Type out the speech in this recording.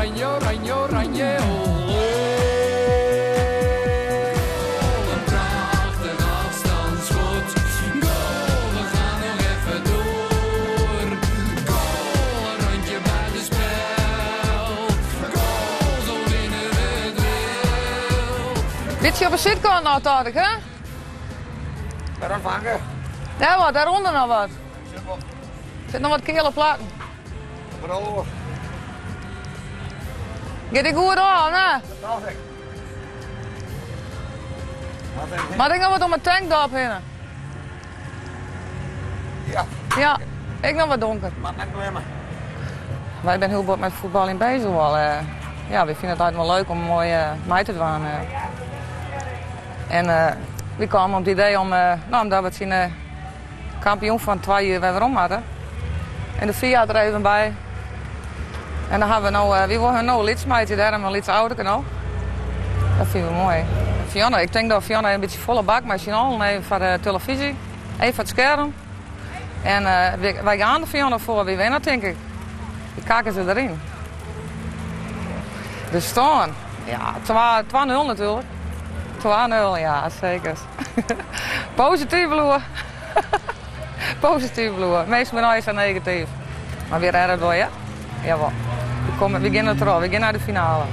oranje, oranje, oranje, olé. Een prachtig afstandsschot. Goal, we gaan nog even door. Goal, een randje buiten spel. Goal, zo winnen we het wel. Beetje op een zitkant nou, Tarek, hè? Waarom vangen? Ja, wat, daaronder nog wat. Er zit nog wat kele platen. Bro, Gaat ik goed aan, hè? dat ik. Maar ik nog wat om mijn tank daarop heen. Ja, Ja, ik nog wat donker. maar net klimmen. Wij zijn heel goed met voetbal in bezig wel. Ja, we vinden het altijd wel leuk om mooi mee te doen. En we kwamen op het idee om, omdat we het zien kampioen van 2 uur weer om hadden. En de 4 jaar er even bij. En dan hebben we nou, wie worden nou lidsmeidje daar en een iets ouder nog. Dat vinden we mooi. Fiona, ik denk dat Fiona een beetje volle bak met Chanel, even voor de televisie, even voor het scherm. En wij gaan er Fiona voor, wie winnen denk ik. Die kaken ze erin. De stand, ja, 2-0 natuurlijk. 2-0, ja, zeker. Positief bloeien. Positief bloeien. Meestal ben ik negatief. Maar weer erg door, ja? Jawel. We beginnen erop, we gaan naar de finale.